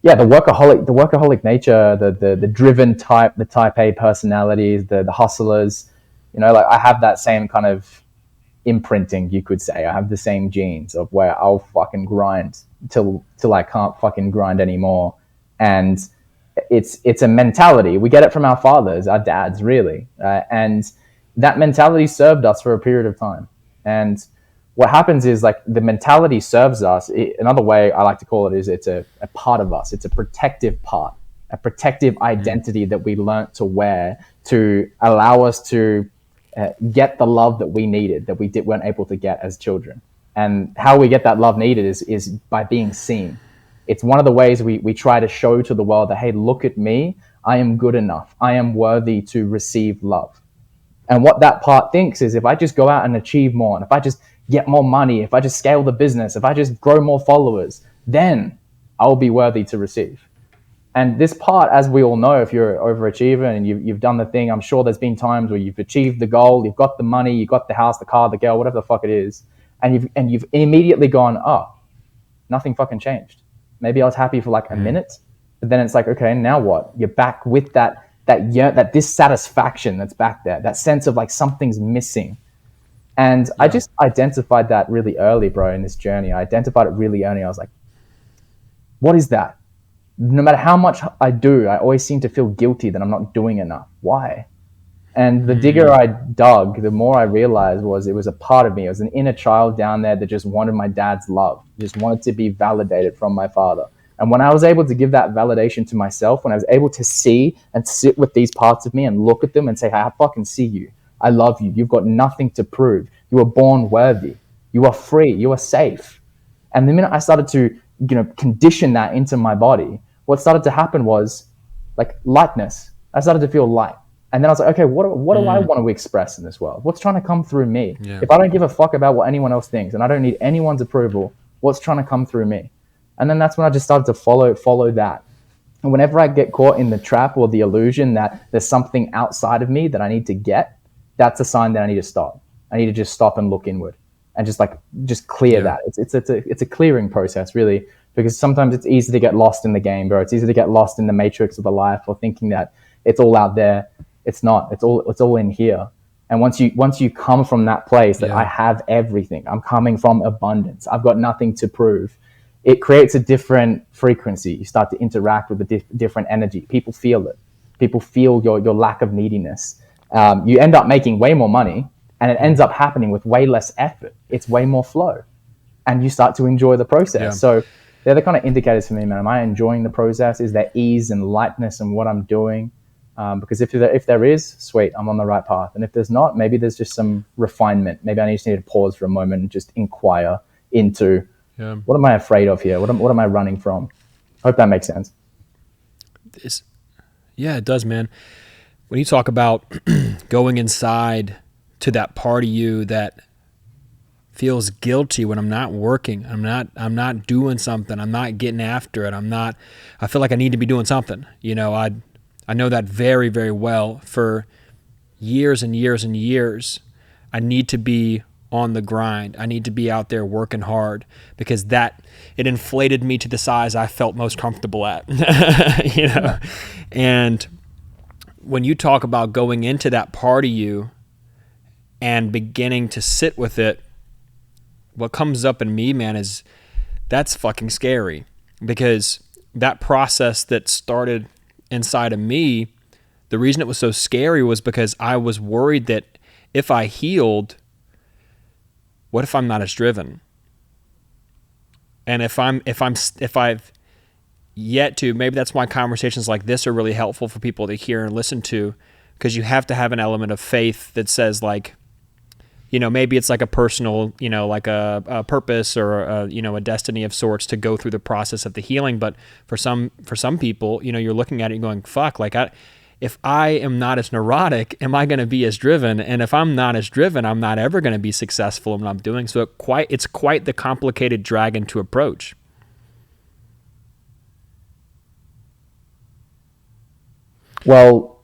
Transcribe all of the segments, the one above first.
yeah, the workaholic nature, the driven type, the type A personalities, the hustlers. Like I have that same kind of imprinting, you could say. I have the same genes of where I'll fucking grind till I can't fucking grind anymore. And it's a mentality. We get it from our fathers, our dads, really, and that mentality served us for a period of time. And what happens is, like, the mentality serves us. Another way I like to call it is it's a part of us. It's a protective part, a protective identity that we learnt to wear to allow us to get the love that we needed that weren't able to get as children. And how we get that love needed is by being seen. It's one of the ways we try to show to the world that, hey, look at me. I am good enough. I am worthy to receive love. And what that part thinks is, if I just go out and achieve more, and if I just get more money, if I just scale the business, if I just grow more followers, then I'll be worthy to receive. And this part, as we all know, if you're an overachiever and you've done the thing, I'm sure there's been times where you've achieved the goal, you've got the money, you've got the house, the car, the girl, whatever the fuck it is, and you've immediately gone, oh, nothing fucking changed. Maybe I was happy for like a minute, but then it's like, okay, now what? You're back with that dissatisfaction that's back there, that sense of like something's missing. And I just identified that really early, bro, in this journey. I identified it really early. I was like, what is that? No matter how much I do, I always seem to feel guilty that I'm not doing enough. Why? And the digger I dug, the more I realized it was a part of me. It was an inner child down there that just wanted my dad's love, just wanted to be validated from my father. And when I was able to give that validation to myself, when I was able to see and sit with these parts of me and look at them and say, hey, I fucking see you. I love you. You've got nothing to prove. You were born worthy. You are free. You are safe. And the minute I started to, condition that into my body, what started to happen was like lightness. I started to feel light. And then I was like, okay, what do I want to express in this world? What's trying to come through me? Yeah. If I don't give a fuck about what anyone else thinks and I don't need anyone's approval, what's trying to come through me? And then that's when I just started to follow that. And whenever I get caught in the trap or the illusion that there's something outside of me that I need to get, that's a sign that I need to stop. I need to just stop and look inward and just clear that. It's a clearing process, really, because sometimes it's easy to get lost in the game, bro. It's easy to get lost in the matrix of the life or thinking that it's all out there. It's not. It's all in here. And once you come from that place that I have everything, I'm coming from abundance, I've got nothing to prove, it creates a different frequency. You start to interact with a different energy. People feel it. People feel your lack of neediness. You end up making way more money, and it ends up happening with way less effort. It's way more flow, and you start to enjoy the process. Yeah. So they're the kind of indicators for me, man. Am I enjoying the process? Is there ease and lightness in what I'm doing? Because if there is, sweet, I'm on the right path. And if there's not, maybe there's just some refinement. Maybe I just need to pause for a moment and just inquire into what am I afraid of here? What am I running from? I hope that makes sense. It does, man. When you talk about going inside to that part of you that feels guilty when I'm not working, I'm not doing something, I'm not getting after it, I feel like I need to be doing something. I know that very, very well. For years and years and years, I need to be on the grind. I need to be out there working hard, because it inflated me to the size I felt most comfortable at. And when you talk about going into that part of you and beginning to sit with it, what comes up in me, man, is that's fucking scary, because that process that started inside of me, the reason it was so scary was because I was worried that if I healed, what if I'm not as driven? And if I've yet to, maybe that's why conversations like this are really helpful for people to hear and listen to, because you have to have an element of faith that says, like, maybe it's like a personal, like a purpose or a destiny of sorts to go through the process of the healing. But for some people, you're looking at it and going, fuck, like if I am not as neurotic, am I going to be as driven? And if I'm not as driven, I'm not ever going to be successful in what I'm doing. So it's quite the complicated dragon to approach. Well,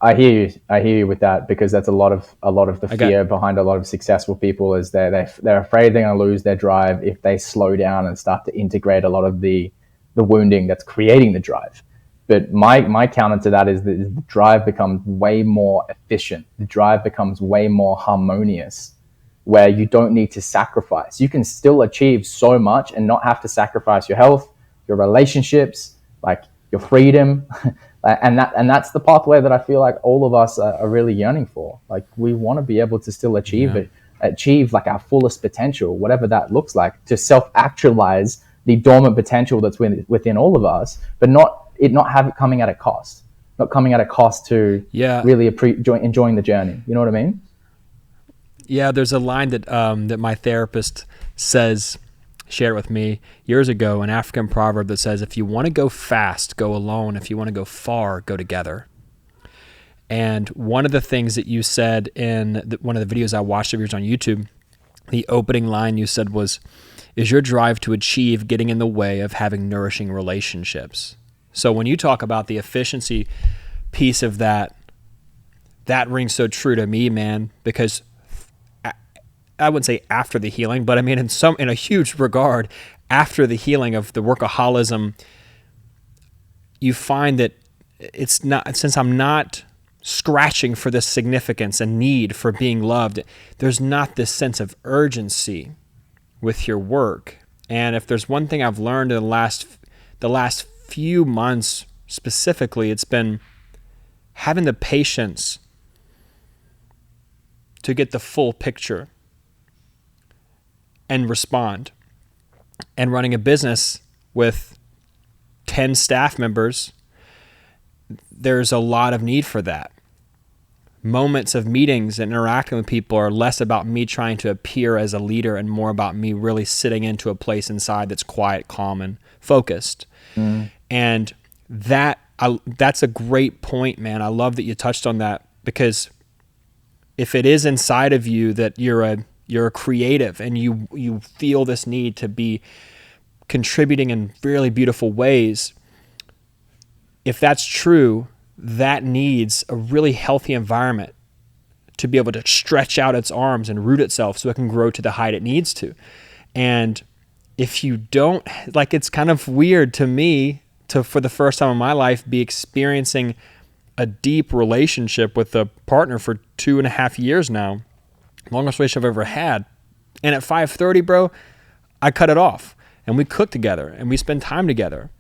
I hear you with that, because that's a lot of the fear behind a lot of successful people is they're afraid they're going to lose their drive if they slow down and start to integrate a lot of the the wounding that's creating the drive. But my counter to that is that the drive becomes way more efficient. The drive becomes way more harmonious, where you don't need to sacrifice. You can still achieve so much and not have to sacrifice your health, your relationships, like your freedom. And that's the pathway that I feel like all of us are really yearning for. Like, we want to be able to still achieve like our fullest potential, whatever that looks like, to self-actualize the dormant potential that's within all of us, but not have it coming at a cost, not coming at a cost to really enjoying the journey. You know what I mean? Yeah, there's a line that that my therapist shared with me years ago, an African proverb that says, if you want to go fast, go alone. If you want to go far, go together. And one of the things that you said in one of the videos I watched of yours on YouTube, the opening line you said was, is your drive to achieve getting in the way of having nourishing relationships? So when you talk about the efficiency piece of that, that rings so true to me, man, because I wouldn't say after the healing, but I mean in a huge regard, after the healing of the workaholism, you find that it's not, since I'm not scratching for this significance and need for being loved, there's not this sense of urgency with your work. And if there's one thing I've learned in the last few months specifically, it's been having the patience to get the full picture and respond. And running a business with 10 staff members, there's a lot of need for that. Moments of meetings and interacting with people are less about me trying to appear as a leader and more about me really sitting into a place inside that's quiet, calm, and focused. And that's a great point, man. I love that you touched on that, because if it is inside of you that you're a creative and you feel this need to be contributing in really beautiful ways, if that's true, that needs a really healthy environment to be able to stretch out its arms and root itself so it can grow to the height it needs to. And if you don't, like, it's kind of weird to me to, for the first time in my life, be experiencing a deep relationship with a partner for 2.5 years now, longest relationship I've ever had. And at 5:30, bro, I cut it off and we cook together and we spend time together.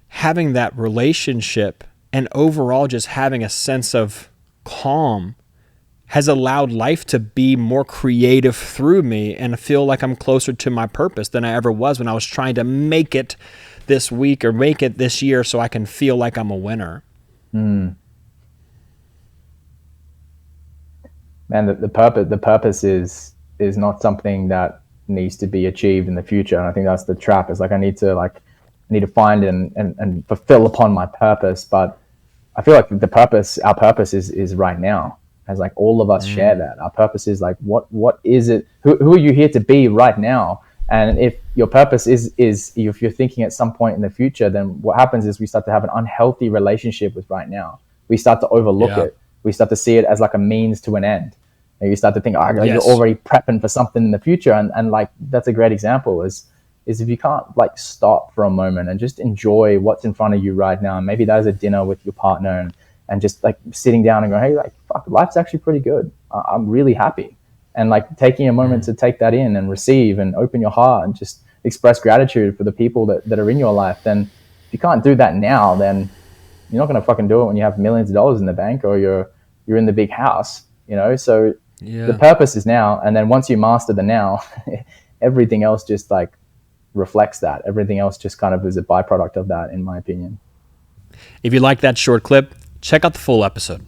Having that relationship and overall just having a sense of calm has allowed life to be more creative through me and feel like I'm closer to my purpose than I ever was when I was trying to make it this week or make it this year so I can feel like I'm a winner. Man, the purpose is not something that needs to be achieved in the future. And I think that's the trap. It's like I need to find and fulfill upon my purpose. But I feel like our purpose is right now. As like all of us share that. Our purpose is like, what is it? Who are you here to be right now? And if your purpose is if you're thinking at some point in the future, then what happens is we start to have an unhealthy relationship with right now. We start to overlook it. We start to see it as like a means to an end. And you start to think, you're already prepping for something in the future. And like, that's a great example is if you can't like stop for a moment and just enjoy what's in front of you right now. And maybe that is a dinner with your partner and just like sitting down and going, hey, like, fuck, life's actually pretty good. I'm really happy. And like taking a moment to take that in and receive and open your heart and just express gratitude for the people that are in your life. Then if you can't do that now, then you're not going to fucking do it when you have millions of dollars in the bank or you're in the big house, you know? So the purpose is now. And then once you master the now, everything else just like reflects that. Everything else just kind of is a byproduct of that, in my opinion. If you like that short clip, check out the full episode.